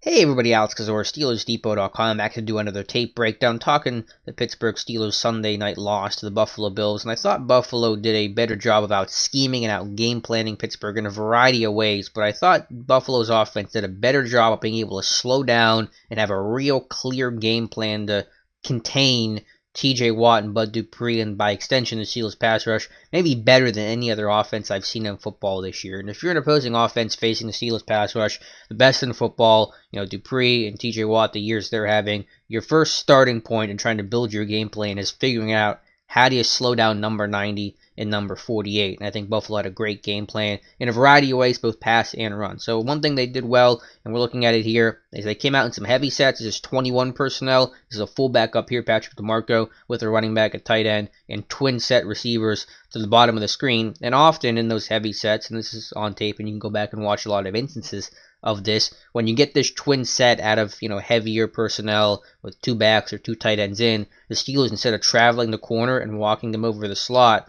Hey everybody, Alex Kozora, SteelersDepot.com, back to do another tape breakdown, talking the Pittsburgh Steelers Sunday night loss to the Buffalo Bills, and I thought Buffalo did a better job of out scheming and out game planning Pittsburgh in a variety of ways, but I thought Buffalo's offense did a better job of being able to slow down and have a real clear game plan to contain TJ Watt and Bud Dupree, and by extension the Steelers pass rush, maybe better than any other offense I've seen in football this year. And if you're an opposing offense facing the Steelers pass rush, the best in football, Dupree and TJ Watt, the years they're having, your first starting point in trying to build your game plan is figuring out how do you slow down number 90 and number 48. And I think Buffalo had a great game plan in a variety of ways, both pass and run. So one thing they did well, and we're looking at it here, is they came out in some heavy sets. This is 21 personnel. This is a fullback up here, Patrick DeMarco, with a running back at tight end, and twin set receivers to the bottom of the screen. And often in those heavy sets, and this is on tape, and you can go back and watch a lot of instances of this, when you get this twin set out of heavier personnel with two backs or two tight ends in, the Steelers, instead of traveling the corner and walking them over the slot,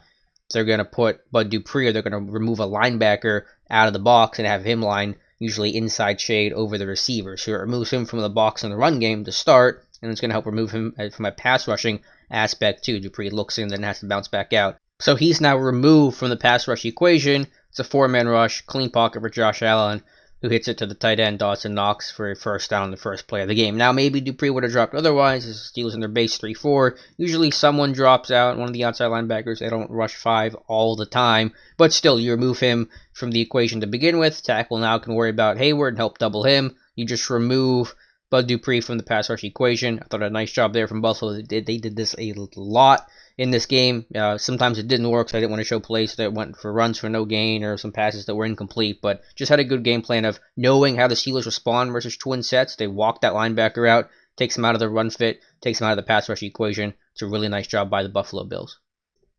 they're going to put Bud Dupree, or they're going to remove a linebacker out of the box and have him line usually inside shade over the receiver. So it removes him from the box in the run game to start, and it's going to help remove him from a pass rushing aspect too. Dupree looks in, then has to bounce back out. So he's now removed from the pass rush equation. It's a four-man rush, clean pocket for Josh Allen, who hits it to the tight end, Dawson Knox, for a first down on the first play of the game. Now, maybe Dupree would have dropped otherwise. The Steelers in their base 3-4. Usually someone drops out, one of the outside linebackers. They don't rush 5 all the time. But still, you remove him from the equation to begin with. Tackle now can worry about Hayward and help double him. You just remove Bud Dupree from the pass rush equation. I thought a nice job there from Buffalo. They did this a lot in this game. Sometimes it didn't work, so I didn't want to show plays that went for runs for no gain or some passes that were incomplete, but just had a good game plan of knowing how the Steelers respond versus twin sets. They walk that linebacker out, takes him out of the run fit, takes him out of the pass rush equation. It's a really nice job by the Buffalo Bills.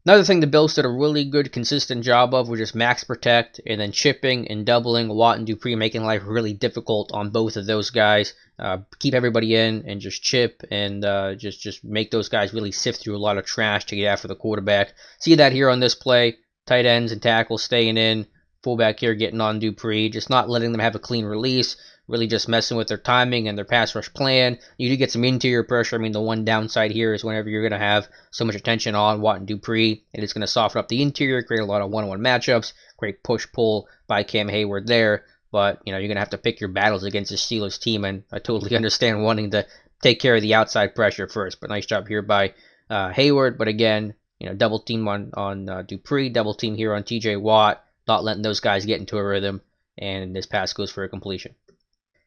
Another thing the Bills did a really good, consistent job of was just max protect and then chipping and doubling Watt and Dupree, making life really difficult on both of those guys. Keep everybody in and just chip and just make those guys really sift through a lot of trash to get after the quarterback. See that here on this play. Tight ends and tackles staying in. Fullback here getting on Dupree, just not letting them have a clean release, really just messing with their timing and their pass rush plan. You do get some interior pressure. I mean, the one downside here is whenever you're going to have so much attention on Watt and Dupree, it is going to soften up the interior, create a lot of one-on-one matchups, great push-pull by Cam Hayward there. But, you're going to have to pick your battles against the Steelers team, and I totally understand wanting to take care of the outside pressure first. But nice job here by Hayward. But again, double team on Dupree, double team here on TJ Watt, not letting those guys get into a rhythm, and this pass goes for a completion.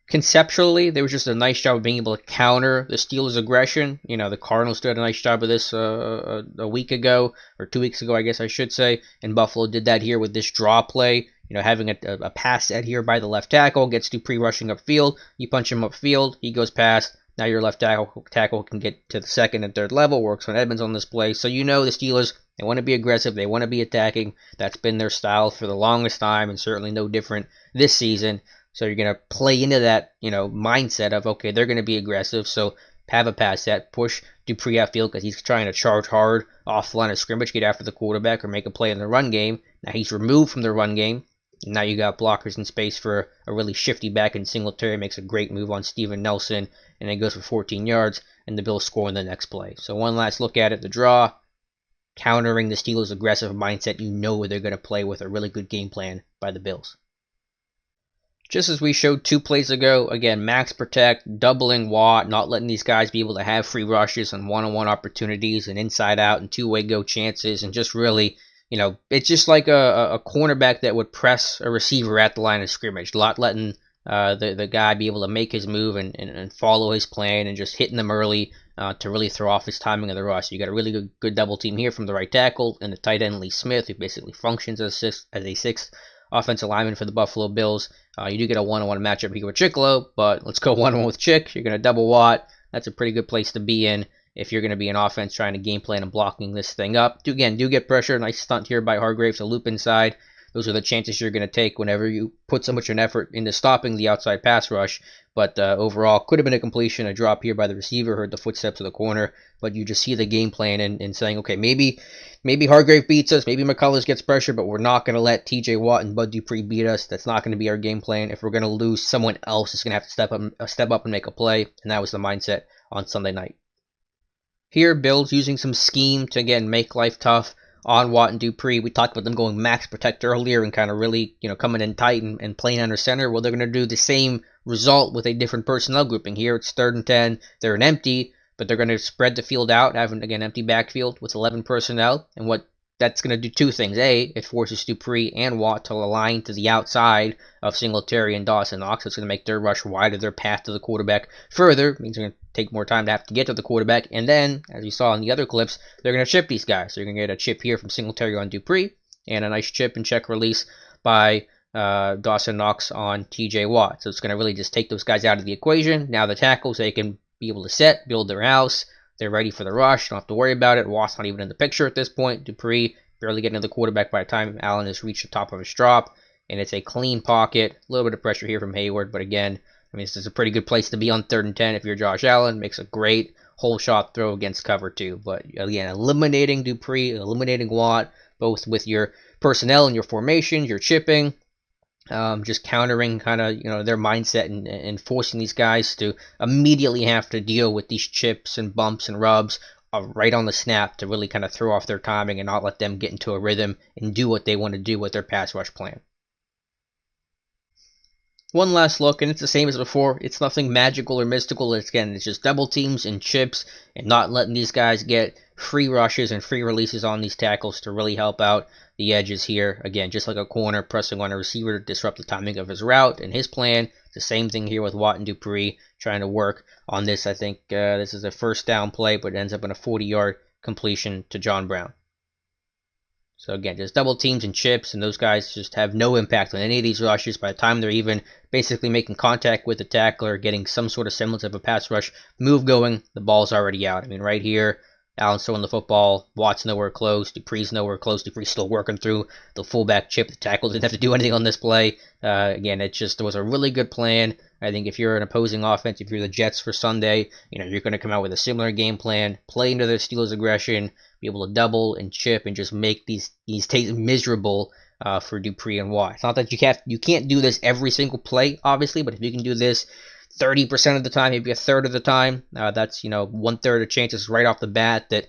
Conceptually, there was just a nice job of being able to counter the Steelers' aggression. The Cardinals did a nice job of this a week ago, or 2 weeks ago, I guess I should say, and Buffalo did that here with this draw play. Having a pass set here by the left tackle, gets Dupree rushing upfield. You punch him upfield, he goes past. Now your left tackle can get to the second and third level, works on Edmonds on this play. So the Steelers, they want to be aggressive, they want to be attacking. That's been their style for the longest time, and certainly no different this season. So you're going to play into that, mindset of, okay, they're going to be aggressive, so have a pass set, push Dupree outfield because he's trying to charge hard off the line of scrimmage, get after the quarterback, or make a play in the run game. Now he's removed from the run game. Now you got blockers in space for a really shifty back in Singletary. Makes a great move on Steven Nelson, and it goes for 14 yards, and the Bills score in the next play. So one last look at it, the draw, countering the Steelers' aggressive mindset. Where they're going to play with a really good game plan by the Bills. Just as we showed 2 plays ago, again, max protect, doubling Watt, not letting these guys be able to have free rushes and one-on-one opportunities and inside out and two-way go chances, and just really, it's just like a cornerback that would press a receiver at the line of scrimmage, not letting the guy be able to make his move and follow his plan and just hitting them early to really throw off his timing of the rush. So you got a really good double team here from the right tackle and the tight end Lee Smith, who basically functions as a sixth offensive lineman for the Buffalo Bills. You do get a one-on-one matchup here with Chicklow, but let's go one-on-one with Chick. You're going to double Watt. That's a pretty good place to be in if you're going to be an offense trying to game plan and blocking this thing up. Do get pressure. Nice stunt here by Hargraves, a loop inside those are the chances you're going to take whenever you put so much an effort into stopping the outside pass rush. But overall, could have been a completion, a drop here by the receiver, heard the footsteps of the corner, but you just see the game plan and saying, okay, maybe Hargrave beats us, maybe McCullers gets pressure, but we're not going to let TJ Watt and Bud Dupree beat us. That's not going to be our game plan. If we're going to lose, someone else is going to have to step up and make a play, and that was the mindset on Sunday night. Here, Bills using some scheme to, again, make life tough on Watt and Dupree. We talked about them going max protect earlier and kind of really, coming in tight and playing under center. Well, they're going to do the same result with a different personnel grouping. Here, it's 3rd and 10. They're an empty, but they're going to spread the field out, have an, again, empty backfield with 11 personnel. And what that's going to do two things. A, it forces Dupree and Watt to align to the outside of Singletary and Dawson Knox. It's going to make their rush wider, their path to the quarterback further. It means they're going to take more time to have to get to the quarterback. And then, as you saw in the other clips, they're going to chip these guys. So you're going to get a chip here from Singletary on Dupree and a nice chip and check release by Dawson Knox on TJ Watt. So it's going to really just take those guys out of the equation. Now the tackles, they can be able to set, build their house. They're ready for the rush. Don't have to worry about it. Watt's not even in the picture at this point. Dupree barely getting to the quarterback by the time Allen has reached the top of his drop. And it's a clean pocket. A little bit of pressure here from Hayward. But again, this is a pretty good place to be on 3rd and 10 if you're Josh Allen. Makes a great hole shot throw against cover 2. But again, eliminating Dupree, eliminating Watt, both with your personnel and your formations, your chipping. Just countering kind of, their mindset and forcing these guys to immediately have to deal with these chips and bumps and rubs right on the snap to really kind of throw off their timing and not let them get into a rhythm and do what they want to do with their pass rush plan. One last look, and it's the same as before. It's nothing magical or mystical. It's just double teams and chips and not letting these guys get free rushes and free releases on these tackles to really help out the edges here. Again, just like a corner pressing on a receiver to disrupt the timing of his route and his plan. It's the same thing here with Watt and Dupree trying to work on this. I think this is a first down play, but it ends up in a 40-yard completion to John Brown. So again, just double teams and chips, and those guys just have no impact on any of these rushes. By the time they're even basically making contact with the tackler, getting some sort of semblance of a pass rush move going, the ball's already out. Right here, Allen's throwing the football, Watt's nowhere close, Dupree's nowhere close, Dupree's still working through the fullback chip. The tackle didn't have to do anything on this play. Again, it was a really good plan. I think if you're an opposing offense, if you're the Jets for Sunday, you're going to come out with a similar game plan, play into the Steelers' aggression, be able to double and chip and just make these taste miserable for Dupree and Watt. It's not that you can't do this every single play, obviously, but if you can do this 30% of the time, maybe a third of the time, that's 1/3 of chances right off the bat that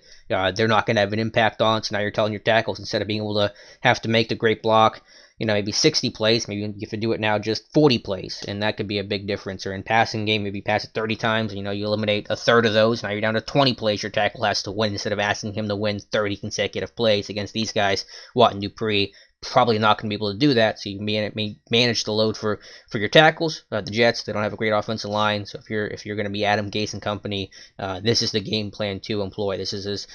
they're not going to have an impact on. So now you're telling your tackles, instead of being able to have to make the great block, maybe 60 plays, maybe you have to do it now just 40 plays, and that could be a big difference. Or in passing game, maybe pass it 30 times, and you eliminate a third of those. Now you're down to 20 plays your tackle has to win instead of asking him to win 30 consecutive plays against these guys. Watt and Dupree probably not going to be able to do that, so you may manage the load for your tackles. The Jets, they don't have a great offensive line, so if you're going to be Adam Gase and company, this is the game plan to employ. This is as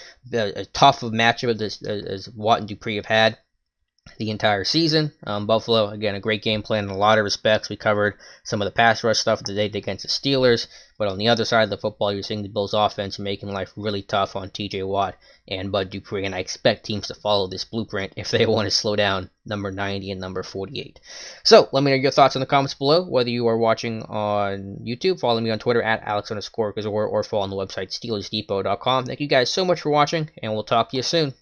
tough of matchup as Watt and Dupree have had the entire season. Buffalo, again, a great game plan in a lot of respects. We covered some of the pass rush stuff today against the Steelers, but on the other side of the football, you're seeing the Bills offense making life really tough on TJ Watt and Bud Dupree, and I expect teams to follow this blueprint if they want to slow down number 90 and number 48. So let me know your thoughts in the comments below, whether you are watching on YouTube, follow me on Twitter at Alex_Kozora, or follow on the website SteelersDepot.com. Thank you guys so much for watching, and we'll talk to you soon.